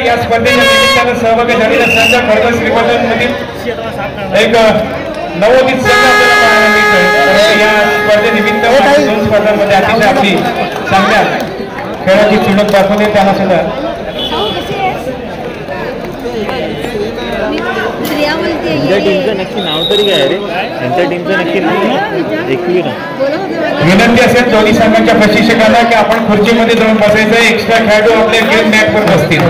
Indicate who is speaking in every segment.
Speaker 1: या स्पर्धेच्या निमित्तानं सहभागी झालेल्या संघ खडतर श्रीवर्धनमधील एक नवोदित संघ आपल्याला पाहायला मिळतोय। या स्पर्धेनिमित्त 2 स्पर्धांमध्ये अतिशय आपली चांगल्या खेळाची चुणूक दाखवली त्यांना सुद्धा
Speaker 2: त्यांच्या टीमचं नक्की नाव तरी काय रे? त्यांच्या टीमचं नक्की नाव एकवी ना।
Speaker 1: विनंती असेल दोन्ही संघांच्या प्रशिक्षकांना की आपण खुर्चीमध्ये जाऊन बसायचं। एक्स्ट्रा खेळाडू आपल्या गेम मॅटवर बसतील।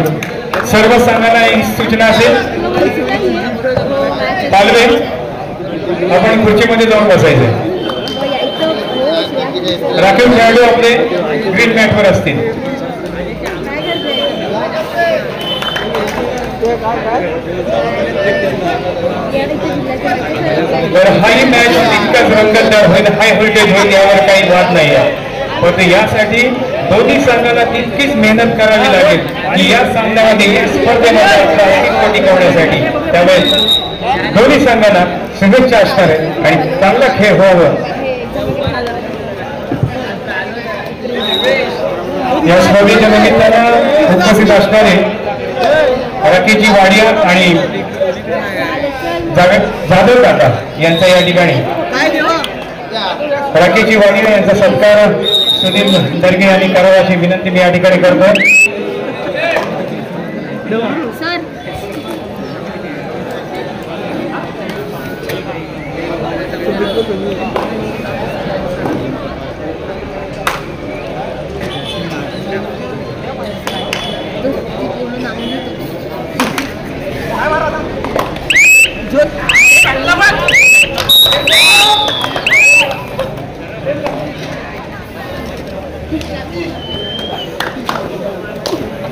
Speaker 1: सर्व संघांना एक सूचना असेल, पालवे आपण खुर्चीमध्ये जाऊन बसायचं। राखीव खेळाडू आपले ग्रीन मॅटवर असतील। हाई मॅच तितकाच रंगतदार होईल, हाय व्होल्टेज होईल यावर काही वाद नाही आहे। पण यासाठी दोन्ही संघाला तितकीच मेहनत करावी लागेल की या सामन्यामध्ये या स्पर्धेमध्ये आपलं अस्तित्व टिकवण्यासाठी। त्यामुळे दोन्ही संघांना शुभेच्छा असणार आहे आणि चांगला खेळ व्हावं या स्पर्धेच्या निमित्तानं उपस्थित असणारे राकेशजी वाडिया आणि जाधव काका यांचा या ठिकाणी राकेशजी वाडिया यांचा सत्कार सुनील दर्गे यांनी करावा अशी विनंती मी या ठिकाणी करतो।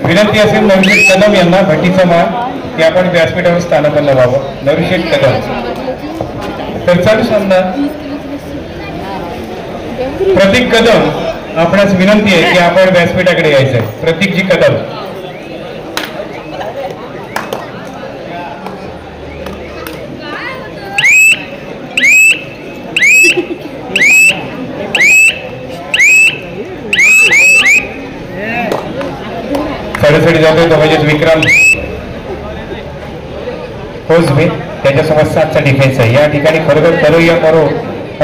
Speaker 1: विनंती असेल नवशेठ कदम यांना भट्टीचा मान की आपण व्यासपीठावर स्थानापन्न व्हावं। नवशेठ कदम तर चालू सामना प्रतीक कदम आपणास विनंती आहे की आपण व्यासपीठाकडे यायचंय। प्रतीकजी कदम साडेसाठी जातोय तो म्हणजेच विक्रम कोसबे त्याच्यासोबत 7चा डिफेन्स आहे। या ठिकाणी खरोखर करो या करो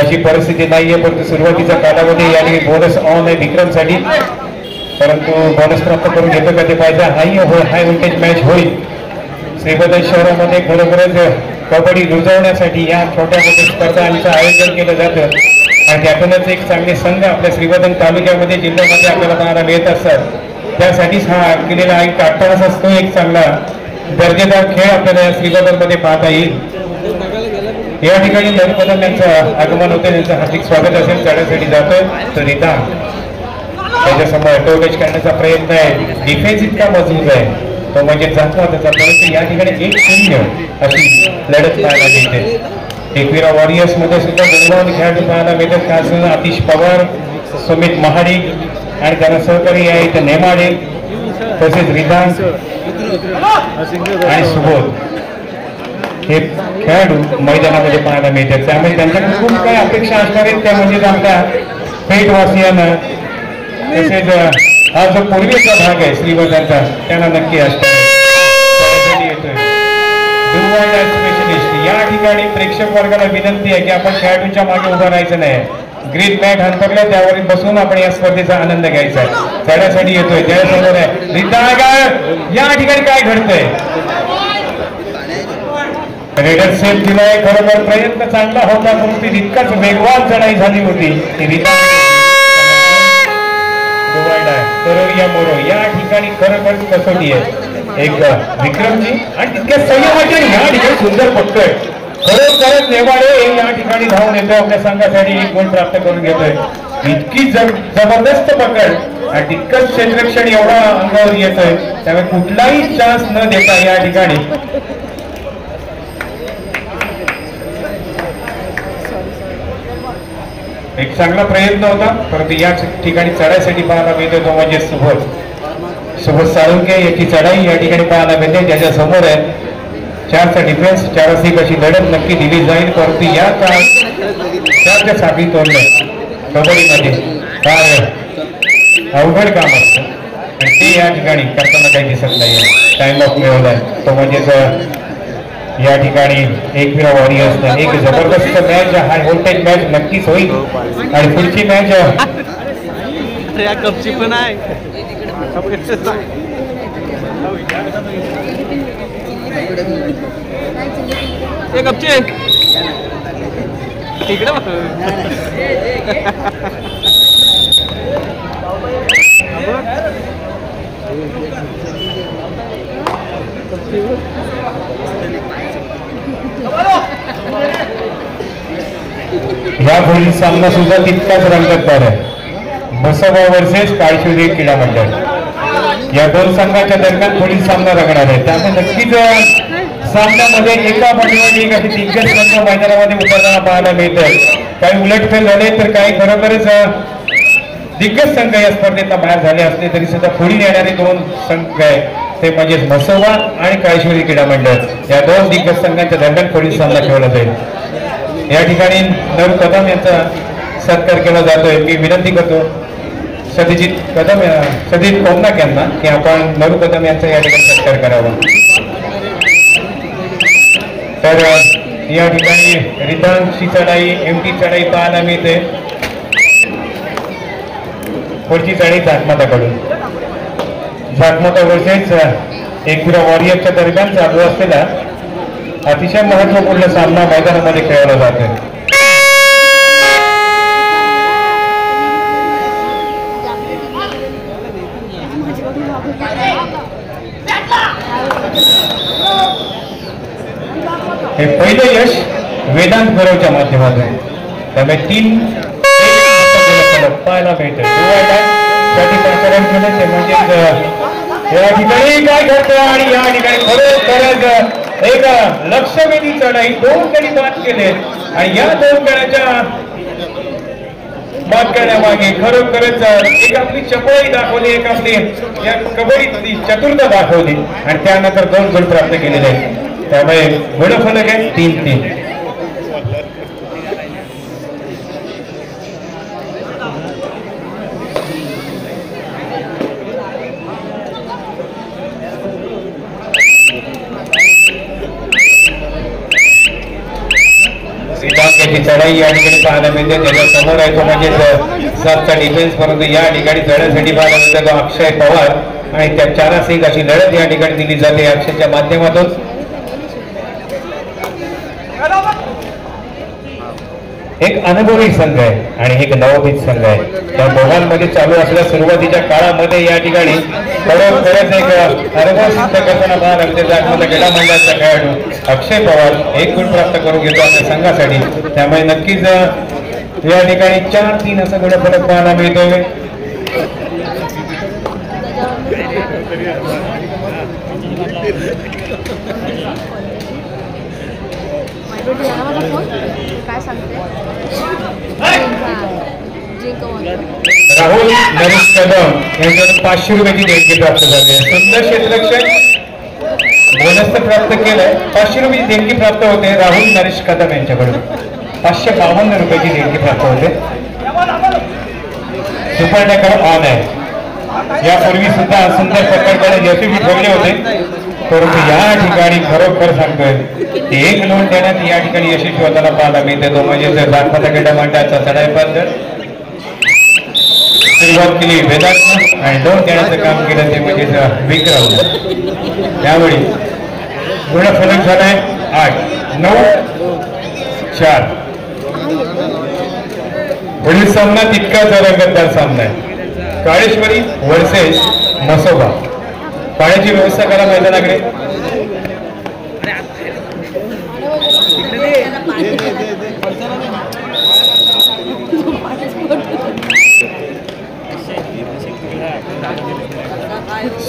Speaker 1: अशी परिस्थिती नाहीये, परंतु सुरुवातीचा कालावधी या ठिकाणी बोनस ऑन आहे विक्रमसाठी, परंतु बोनस प्राप्त करून घेतो का ते पाहिजे। हाय व्होल्टेज मॅच होईल। श्रीवर्धन शहरामध्ये खरोखरच कबड्डी रुजवण्यासाठी या छोट्या मोठ्या स्पर्धांचं आयोजन केलं जातं आणि त्यातूनच एक चांगले संघ आपल्या श्रीवर्धन तालुक्यामध्ये जिल्ह्यामध्ये आपल्याला पाहायला मिळत असतात। त्यासाठीच हा केलेला एक अट्टहास असतो। एक चांगला दर्जेदार खेळ आपल्याला या श्रीवर्धनमध्ये पाहता येईल। या ठिकाणी नरपदम यांचं आगमन होते, त्यांचं हार्दिक स्वागत असेल। चढ्यासाठी जातोय तो रिता त्याच्यासमोर टोकेज करण्याचा प्रयत्न आहे। डिफेन्स इतका मजबूत आहे तो म्हणजे जातो त्याचा, परंतु या ठिकाणी 1-0 अशी लढत पाहायला मिळते। एकविरा वॉरियर्स मध्ये सुद्धा गुणवान खेळाडू पाहायला मिळतात, खास आतिश पवार, सुमित महाडिक आणि त्यांना सहकारी आहे इथे नेमाडे, तसेच रिदांस आणि सुबोध हे खेळाडू मैदानामध्ये पाहायला मिळतात। त्यामुळे त्यांच्याकडे खूप काही अपेक्षा असणार आहेत, त्या म्हणजे आपल्या पेठवासियांना तसेच हा जो पूर्वेचा भाग आहे श्रीवर्धनचा त्यांना नक्की असणार येतोय। स्पेशलिस्ट या ठिकाणी प्रेक्षक वर्गाला विनंती आहे की आपण खेळाडूंच्या मागे उभं राहायचं नाही। ग्रीन मॅट अंतरल्या त्यावर बसून आपण या स्पर्धेचा आनंद घ्यायचा आहे। चढ्यासाठी येतोय त्यासमोर आहे रितागार। या ठिकाणी काय घडतंय? रेडर सेफ दिलाय, खरोखर प्रयत्न चांगला होता परंतु इतकाच वेगवान चढाई झाली होती की रिता करोया मोरो या ठिकाणी खरोखर कसोटी आहे। एक विक्रमजी आणि तितक्या संयमाचे या ठिकाणी सुंदर पटतोय। खरोखरच नेवाडे या ठिकाणी धावून येतोय, आपल्या संघासाठी 1 गुण प्राप्त करून घेतोय। इतकी जबरदस्त पकड आणि तितकंच क्षेत्ररक्षण एवढा अंगावर येतोय, त्यामुळे कुठलाही चान्स न देता या ठिकाणी एक चांगला प्रयत्न होता, परंतु या ठिकाणी चढाईसाठी पाहायला मिळतो तो म्हणजे सुबोध साळुंके याची चढाई या ठिकाणी पाहायला मिळते। त्याच्या समोर आहे 4चा डिफेन्स, 4 अशी लढत नक्की दिली जाईल, परंतु या 4च्या साखळी तोडणं कबड्डीमध्ये फार अवघड काम असतं। आणि ते या ठिकाणी करताना काही दिसत नाही. टाइम ऑफ मिळवलाय तो म्हणजेच या ठिकाणी एक विरा वॉरियर्स एक जबरदस्त मॅच, हाय व्होल्टेज मॅच नक्कीच होईल. आणि पुढची मॅच
Speaker 2: या कपची पण आहे. कपचे तिकडे
Speaker 1: या पुढील सामना सुद्धा तितकाच रंगतदार आहे. बसवा वर्सेस काळशिवरी क्रीडा मंडळ या दोन संघाच्या दरम्यान पुढील सामना रंगणार आहे. त्यामुळे नक्कीच सामन्यामध्ये एका पाठीवर एक अशी दिग्गज संघ मैदानामध्ये उतरताना पाहायला मिळतंय. काही उलटफेल झाले तर काही खरोखरच दिग्गज संघ या स्पर्धेत बाहेर झाले असले तरी सुद्धा पुढील येणारे दोन संघ आहे ते म्हणजे म्हसोबा आणि काळशिवरी क्रीडा मंडळ या दोन दिग्गज संघांच्या दरम्यान पुढील सामना खेळला जाईल. या ठिकाणी नरू कदम यांचा सत्कार केला जातोय. मी विनंती करतो सतीजित कदम सतीजित कोमनाक यांना की आपण नरू कदम यांचा या ठिकाणी सत्कार करावा. तर या ठिकाणी रिदांची चढाई एमटी चढाई पाहायला मिळते. पुढची चढाई झाकमाताकडून झाकमाता वर्सेस एकविरा वॉरियरच्या दरम्यान चालू असलेला अतिशय महत्वपूर्ण सामना मैदानामध्ये खेळवला जातोय. हे पहिलं यश वेदांत गौरवच्या माध्यमातून त्यामुळे 3 पाहायला मिळतं. या ठिकाणी काय घडतं आणि या ठिकाणी खरोखरच एक लक्षवेधी चढाई 2 गडी बाद केले आणि या 2 गड्याच्या बाद करण्यामागे खरोखरच एक आपली चपळी दाखवली, एक आपली या कबड्डीतली चतुरता दाखवली आणि त्यानंतर 2 गोल प्राप्त केलेले आहेत. त्यामुळे गुणफलक आहे 3-3. चढाई या ठिकाणी पाहायला मिळते. त्याच्या समोर आहे तो म्हणजे 7चा डिफेन्स, परंतु या ठिकाणी चढण्यासाठी पाहायला मिळते तो अक्षय पवार आणि त्या चारा सिंग अशी लढत या ठिकाणी दिली जाते अक्षयच्या माध्यमातून. एक अनुभवी संघ आहे आणि एक नवोदित संघ आहे. त्या दोघांमध्ये चालू असलेल्या सुरुवातीच्या काळामध्ये या ठिकाणी खरोखरच एक अनुभव सिद्ध करताना पाहायला मिळते. त्यामध्ये क्रीडा मंडळाचा खेळाडू अक्षय पवार 1 गुण प्राप्त करून घेतो आपल्या संघासाठी. त्यामुळे नक्कीच या ठिकाणी 4-3 असा गुणफलक पाहायला मिळतोय. राहुल नरेश कदम यांच्याकडून 500 रुपयाची देणगी प्राप्त झाली आहे. सुंदर क्षेत्ररक्षक बोनस तर प्राप्त केलंय. 500 रुपयाची देणगी प्राप्त होते राहुल नरेश कदम यांच्याकडून. 552 रुपयाची देणगी प्राप्त होते. सुपर टॅकर ऑन आहे. यापूर्वी सुद्धा सुंदर पकडताना यशस्वी ठरले होते, परंतु या ठिकाणी खरोखर सांगतोय 1 नोंद देण्यात या ठिकाणी यशस्वी होताना पाहायला मिळते. तो म्हणजे झाकमाता क्रीडा मंडळाचा चढाईबद्दल सुरुवात केली वेदांत आणि 2 देण्याचं काम केलं ते म्हणजे विक्रम. त्यामुळे गुणफलक झालाय 8-9-4. पुढील सामना तितकाच रंगतदार सामना आहे. काळेश्वरी वर्सेस म्हसोबा. पाण्याची व्यवस्था करा मैदानाकडे.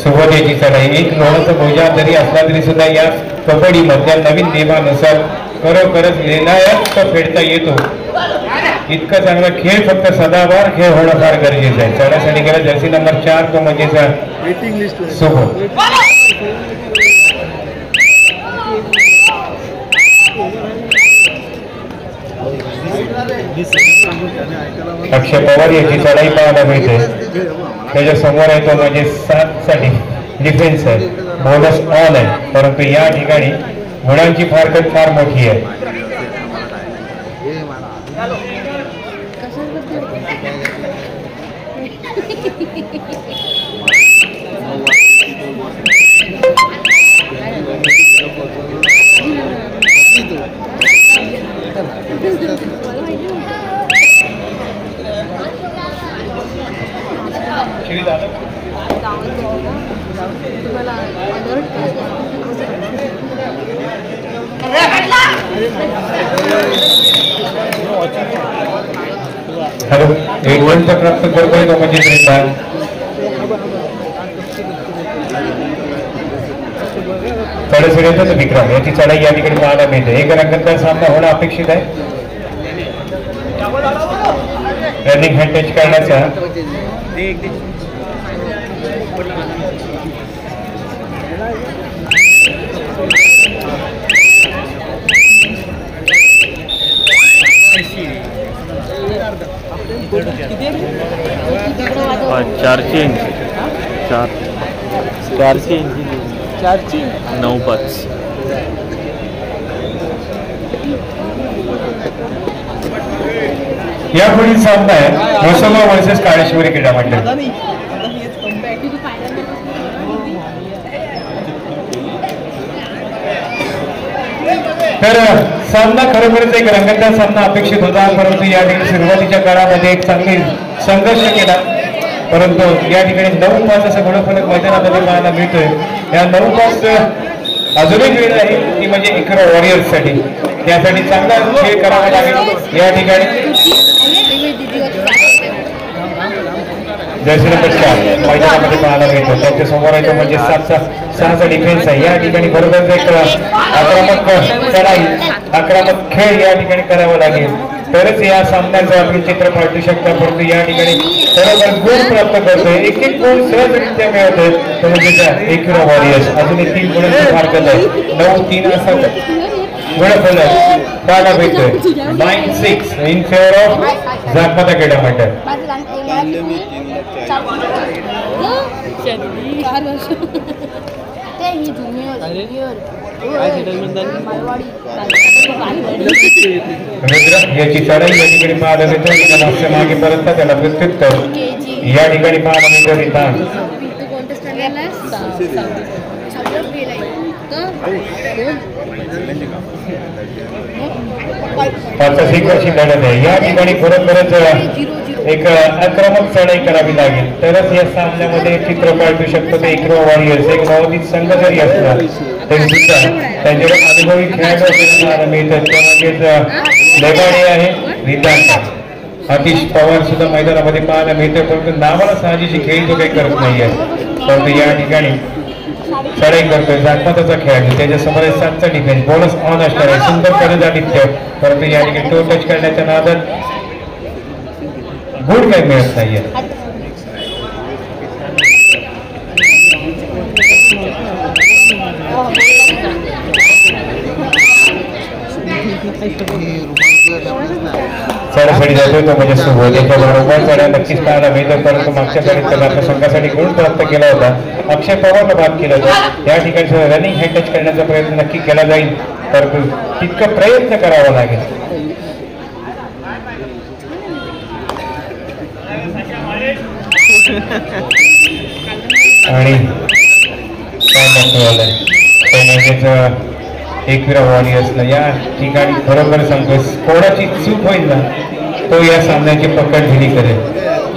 Speaker 1: सुरुवातीची चढाई 1 लोहाचा बोजा जरी असला तरी सुद्धा या कबड्डी मधल्या नवीन नियमानुसार खरोखरच निर्णायक फेडता येतो. इतका चांगला खेळ फक्त सदाबार खेळ होणं फार गरजेचं आहे. चढण्यासाठी गेला जर्सी नंबर 4 तो म्हणजे सोबत अक्षय पवार याची चढाई पाहायला मिळते. त्याच्या समोर आहे तो म्हणजे 7 साठी डिफेन्स आहे, बोनस ऑन आहे, परंतु या ठिकाणी गुणांची फारकत फार मोठी आहे. हॅलो, एक पॉइंट प्राप्त करतोय तो म्हणजे श्रीपाद. चढ येतोच विक्रम, याची चढाई या ठिकाणी पाहायला मिळते. एक रंगतदार सामना होणं अपेक्षित आहे. रनिंग हँड टच करण्याचा
Speaker 2: चारशे इंची 9-5.
Speaker 1: या पुढील सामना आहे मोसमा वर्सेस काळेश्वरी क्रीडा मंडळ. तर सामना खरोखरच एक रंगतदार सामना अपेक्षित होता, परंतु या ठिकाणी सुरुवातीच्या काळामध्ये एक चांगली संघर्ष केला, परंतु या ठिकाणी 9-5 असं गुणफलक मैदानामध्ये पाहायला मिळतोय. या 9-5 अजून एक वेळ आहे ती म्हणजे इकरा वॉरियर्स साठी, त्यासाठी चांगला खेळ करावा लागेल. या ठिकाणी जर्सी नंबर 4 मैदानामध्ये पाहायला मिळतो. त्यांच्या समोर आहे तो म्हणजे 7-6चा डिफेन्स आहे. या ठिकाणी बरोबर एक आक्रमक चढाई, आक्रमक खेळ या ठिकाणी करावा लागेल, तरच या सामन्याचं आपण चित्र पाठवू शकता. परंतु या ठिकाणी बरोबर गुण प्राप्त करतोय, एक गुण सहजरित्या मिळतोय तो म्हणजे इकरा वॉरियर्स. अजून एक 3 गुणांची फारकत आहे. 9-3 असा गुणफलक पाहायला भेटतोय. 9-6 इन फेवर ऑफ जागमाता क्रीडा मंडळ. याची चढाई या ठिकाणी पाहायला मिळतो. मागे परत त्याला प्रत्युत्तर या ठिकाणी पाहायला मिळतो. रितान 5-1 अशी लढत आहे. या ठिकाणी खरोखरच एक आक्रमक चढाई करावी लागेल, तरच या सामन्यामध्ये चित्र पाठवू शकतो. ते इकरा वॉरियर्स एक नवोदित संघ जरी असला तरी सुद्धा त्यांच्याकडे अनुभवी खेळाडू पाहायला मिळतात. ते म्हणजेच लेबाडे आहे, रितान, आतिश पवार सुद्धा मैदानामध्ये पाहायला मिळते, परंतु नावाला साहजिकची खेळी तो काही करत नाहीये. परंतु या ठिकाणी चढाई करतोय जागमाताचा खेळाडू. त्याच्यासमोर 7चा डिफेन्स, बोनस ऑन असणार आहे. सुंदर कर्णधारित्य, परंतु या ठिकाणी टो टच करण्याच्या नादात गुण काही मिळत नाहीये. चढासाठी जातोय तो म्हणजे सुबोध. त्याच्याबरोबर चढा नक्कीच पाहायला मिळतो, परंतु मागच्या गाडीत त्याला आपल्या संघासाठी गुण प्राप्त केला होता. अक्षय पवारला बाद केला होता. या ठिकाणी रनिंग हँड टच करण्याचा प्रयत्न नक्की केला जाईल, परंतु तितका प्रयत्न करावा लागेल. आणि काय म्हणजेच एकविरा वॉरियर्सला या ठिकाणी बरोबर सांगतोय, कोणाची चूक होईल ना तो या सामन्याची पकड ढिली करेल.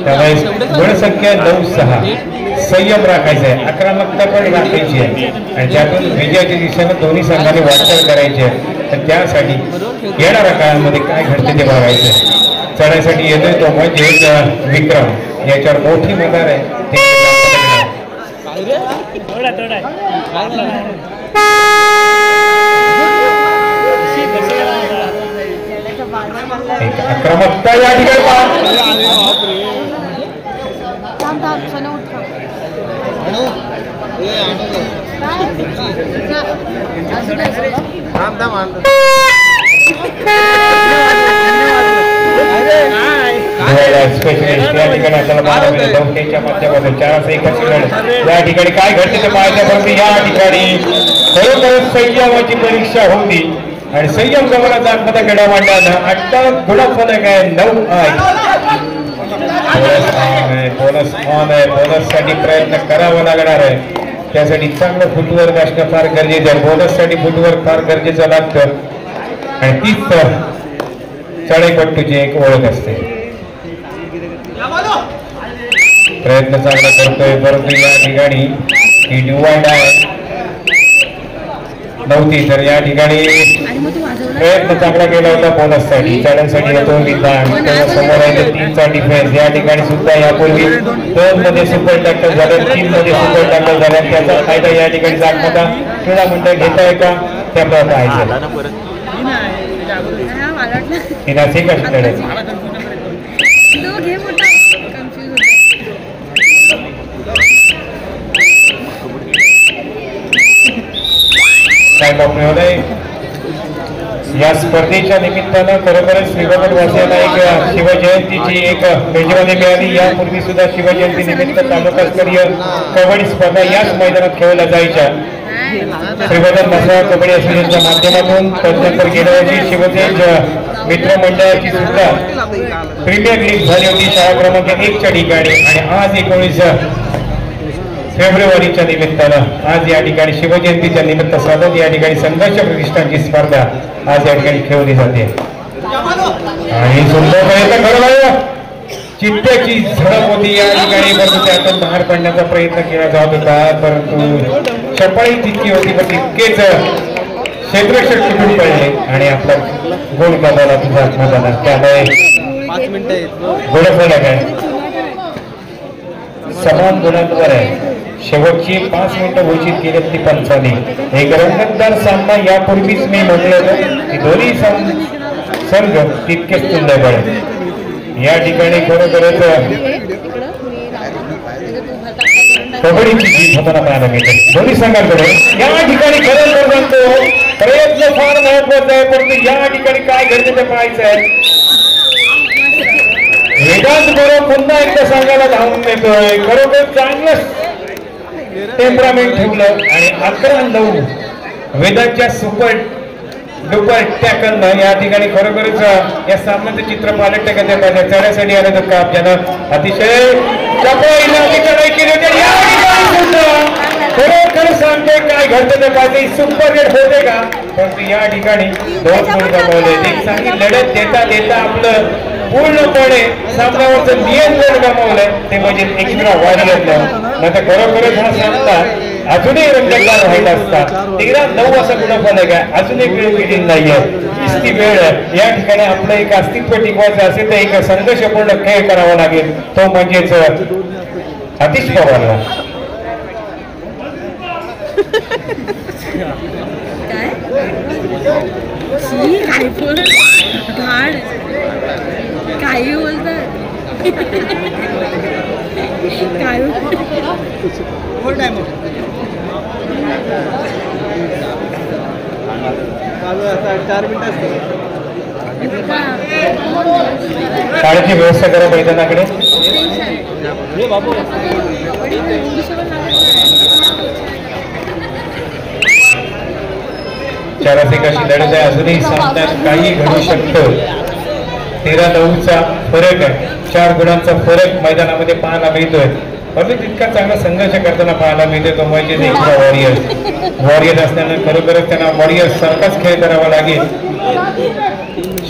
Speaker 1: त्यामुळे गुणसंख्या 9-6 संयम राखायचा आहे, आक्रमकता पण राखायची आहे आणि त्यातून विजयाच्या दिशेने दोन्ही संघाने वाटचाल करायची आहे. तर त्यासाठी येणाऱ्या काळामध्ये काय घडते ते बघायचं. चढायसाठी येतोय तो म्हणजे विक्रम, याच्यावर मोठी मदार आहे. एक आक्रमकता या ठिकाणी
Speaker 3: अरे
Speaker 1: स्पेशलिस्ट या ठिकाणी आपल्याला पाहायला मिळेल दौंडेच्या माध्यमातून 4-1 अशी लढत या ठिकाणी काय घडते ते पाहायचं या ठिकाणी खरोखरच संयमाची परीक्षा होती आणि संयम गमनाचा आत्महत्या घड्या मांडल्यानं 8 गुणफलक आहे 9 बोनस ऑन आहे बोनस साठी प्रयत्न करावा लागणार आहे त्यासाठी चांगलं फुटवर्क असणं फार गरजेचं आहे बोनस साठी फुटवर्क फार गरजेचं लागतं आणि तीच चढाईपट्टूची एक ओळख असते प्रयत्न चांगला करतोय परंतु या ठिकाणी ही डिवाइड आहे नव्हती तर या ठिकाणी प्रयत्न चांगला केला होता बोनस साठी चढण्यासाठी येतो विधान समोर आहे 3चा डिफेन्स या ठिकाणी सुद्धा यापूर्वी 2 मध्ये सुपर टॅकल झाले 3 मध्ये सुपर टॅकल झाले त्याचा फायदा या ठिकाणी जागमता क्रीडा मंडळ घेत आहे का ते आपल्याला पाहायचं तिनाशी कशी लढायची काय बाब या स्पर्धेच्या निमित्तानं खरोखरच श्रीगोंद्यावासियांना एक शिवजयंतीची एक मेजवानी मिळाली यापूर्वी सुद्धा शिवजयंती निमित्त तालुकास्तरीय कबड्डी स्पर्धा याच मैदानात खेळल्या जायच्या श्रीगोंदा मसाळा कबड्डी असोसिएशनच्या माध्यमातून तदनंतर गेल्या वर्षी शिवतेज मित्रमंडळाची सुद्धा प्रीमियर लीग झाली होती शाळा क्रमांक 1च्या ठिकाणी आणि आज 19 फेब्रुवारीच्या निमित्तानं आज या ठिकाणी शिवजयंतीच्या निमित्त साधन या ठिकाणी संघर्ष प्रतिष्ठानची स्पर्धा आज या ठिकाणी खेळली जाते आणि सुंदर प्रयत्न घडवला चित्त्याची झडप होती या ठिकाणी परंतु त्यातून बाहेर पडण्याचा प्रयत्न केला जात होता परंतु चपाळी तितकी होती पण तितकेच क्षेत्ररक्षक तुटून पडले आणि आपला गोल गमावला तुझा आत्मदान त्यामुळे गोलफलक आहे समान गुणांवर आहे शेवटची 5 मिनिटं घोषित केली ती पंचाने एक रंगतदार सामना यापूर्वीच मी म्हटलं होतं की दोन्ही संघ तितकेच तुल्यबळ या ठिकाणी खरोखरच कबड्डीची जीत होताना पाहायला मिळते दोन्ही संघांकडे या ठिकाणी खरं म्हणतो प्रयत्न फार महत्वाचा आहे परंतु या ठिकाणी काय घडते ते पाहायचं आहे वेदांत बरोबर पुन्हा एकदा सांगायला धावून येतोय खरोखर चांगलं टेम्परामेंट ठेवलं आणि 11-9 वेदांच्या सुपर डुपर टॅकलनं या ठिकाणी खरोखरच या सामन्याचं चित्र पालट टाकायचं पाहिजे चढण्यासाठी आलं तर काप ज्यानं अतिशय चढाई केली होती या ठिकाणी सुद्धा खरोखर सांगते काय घडतं ते पाहिजे सुपर रेट होते का परंतु या ठिकाणी 2 गुण गमावले एक चांगली लढत देता देता आपलं पूर्णपणे सामन्यावरचं नियंत्रण गमावलंय ते म्हणजे एक्स्ट्रा वॉरियरनं नाहीतर खरोखरच हा सामना अजूनही रंगतदार राहिला असता 13-9 असा गुणफलक आहे अजून एक वेळ मिळेल नाहीये ती वेळ या ठिकाणी आपलं एक अस्तित्व टिकवायचं असेल तर एक संघर्षपूर्ण खेळ करावा लागेल तो म्हणजेच अतिश पवारला
Speaker 3: काही बोलतात काय
Speaker 1: शाळेची व्यवस्था करा मैदानाकडे चाराचे कशी लढत आहे अजूनही सामन्यात काही घडू शकतं 13-9चा फरक आहे 4 गुणांचा फरक मैदानामध्ये पाहायला मिळतोय परंतु तितका चांगला संघर्ष करताना पाहायला मिळतोय तो म्हणजे वॉरियर असल्यानं खरोखरच त्यांना वॉरियर सारखाच खेळ करावा लागेल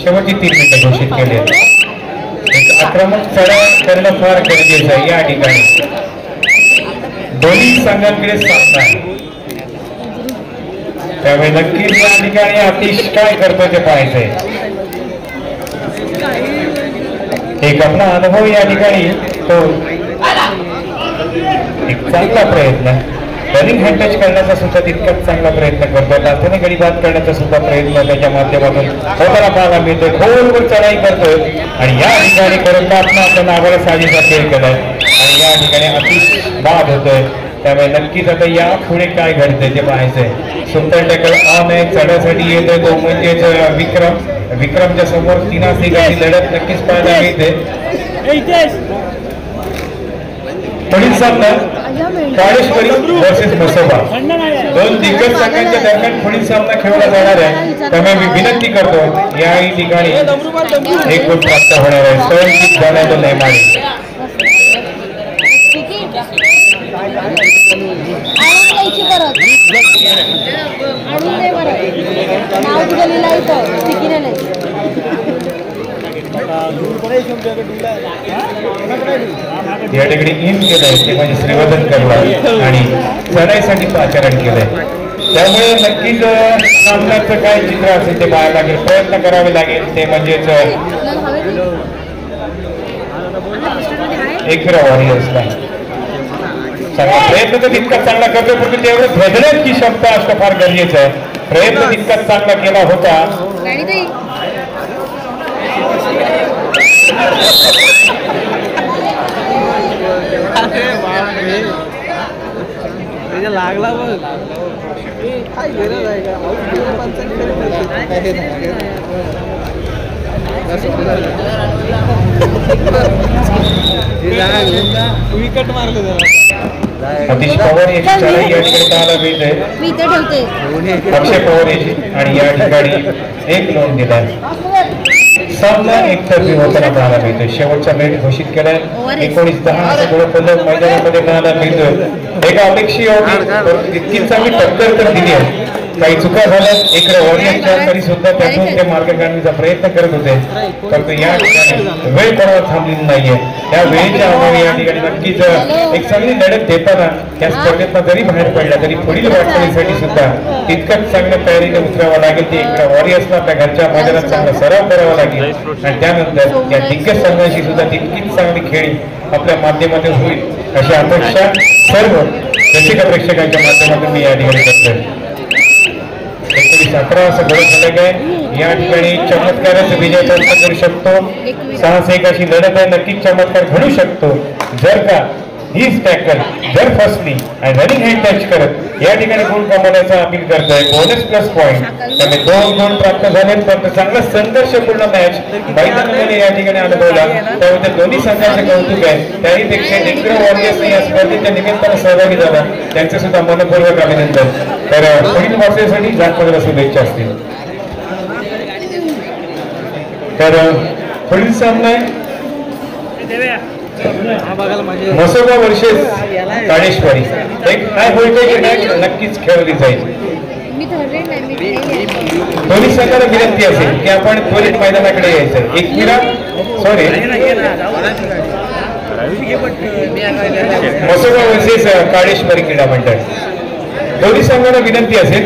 Speaker 1: शेवटची 3 मिनिटं घोषित केली एक आक्रमक चढाई करणं फार गरजेचं आहे या ठिकाणी दोन्ही संघांकडे सामना आहे त्यामुळे नक्कीच या ठिकाणी अतिश काय करतो ते पाहायचंय एक आपला अनुभव या ठिकाणी तो एक चांगला प्रयत्न रनिंग हँड टच करण्याचा सुद्धा तितकाच चांगला प्रयत्न करतो तातडीने गडी बाद करण्याचा सुद्धा प्रयत्न त्याच्या माध्यमातून होताना पाहायला मिळतोय खोलवर चढाई करतोय आणि या ठिकाणी करून आपल्या नावाला साजेसा खेळ केलाय आणि या ठिकाणी अतिश बाद होतोय त्यामुळे नक्कीच आता या पुढे काय घडतंय ते पाहायचंय सुपर टॅकल ऑन आहे चढण्यासाठी येतोय तो म्हणजेच विक्रमच्या समोर 3 लढत नक्कीच पाहायला मिळते पुढील सामना काळेश्वरी वर्सेस मसोबा, दोन दिग्गज संघांच्या दरम्यान पुढील सामना खेळला जाणार आहे. त्यामुळे मी विनंती करतो याही ठिकाणी एक गुण प्राप्त होणार आहे. स्वयंकित जाण्याचं नेमाने या ठिकाणी इन केलंय ते म्हणजे श्रीवर्धन करला आणि चढाईसाठी पाचारण केलंय. त्यामुळे नक्कीच सामन्याचं काय चित्र असेल ते पाहायला लागेल, प्रयत्न करावे लागेल. ते म्हणजेच एक वॉरियर्सला चांगला प्रयत्न तर तितकाच चांगला करतो, पण तेवढं भेदण्याची क्षमता असणं फार गरजेचं आहे. प्रयत्न तितकाच चांगला केला होता.
Speaker 4: लागला बघ काय गरज आहे का विकेट मारलं
Speaker 1: अतिश पवार याची चढाई या ठिकाणी पाहायला मिळते.
Speaker 3: मी इथे ठेवते.
Speaker 1: अक्षय पवार याची आणि या ठिकाणी एक नोंद दिलाय. सामना एकतर्फी होताना पाहायला मिळतोय. शेवटचा मिनिट घोषित केलाय. 19-10 गोलफलक मैदानामध्ये पाहायला मिळतोय. एका अपेक्षीय होती तितकी चांगली टक्कर तर दिली आहे. काही चुका झाल्या इकडे वॉरियरच्या तरी सुद्धा त्यातून ते मार्ग काढण्याचा प्रयत्न करत होते, परंतु या ठिकाणी वेळ कोणाला थांबलेली नाहीये. त्या वेळेच्या अभावी या ठिकाणी नक्कीच एक चांगली लढत देताना या स्पर्धेतनं जरी बाहेर पडला तरी पुढील वाटचालीसाठी सुद्धा तितकंच चांगल्या तयारीने उतरावं लागेल. ते इकडे वॉरियर्सला आपल्या घरच्या मैदानात चांगला सराव करावा लागेल आणि त्यानंतर या दिग्गज संघाशी सुद्धा तितकीच चांगली खेळी आपल्या माध्यमातून होईल अशी अपेक्षा सर्व रसिक प्रेक्षकांच्या माध्यमातून मी या ठिकाणी करतोय. 19-11 असं गड झालं आहे. या ठिकाणी चमत्काराचा विजय प्राप्त करू शकतो. 6-1 अशी लढत आहे. नक्कीच चमत्कार घडू शकतो जर का हीच टॅकल जर फसली आणि रनिंग हँड टच करत या ठिकाणी गुण कमवण्याचा अपील करतोय. बोनस प्लस पॉईंट त्यामुळे 2 गुण प्राप्त झाले. पण चांगला संघर्षपूर्ण मॅच मैदानामध्ये या ठिकाणी अनुभवला. त्यामुळे त्या दोन्ही संघाचे कौतुक आहे. त्याहीपेक्षा निग्रो वॉरियर्स या स्पर्धेच्या निमित्तानं सहभागी झाला त्यांचे सुद्धा मनपूर्वक अभिनंदन. तर पुढील वाचण्यासाठी जास्त शुभेच्छा असतील. तर पुढील सामना मसोबा वर्सेस काळेश्वरी. एक हाय व्होल्टेज मॅच नक्कीच खेळली जाईल. दोन्ही संघाला विनंती असेल की आपण त्वरित मैदानाकडे यायचं. एक minute sorry Masoba versus Kaleshwari क्रीडा मंडळ दोन्ही संघाला विनंती असेल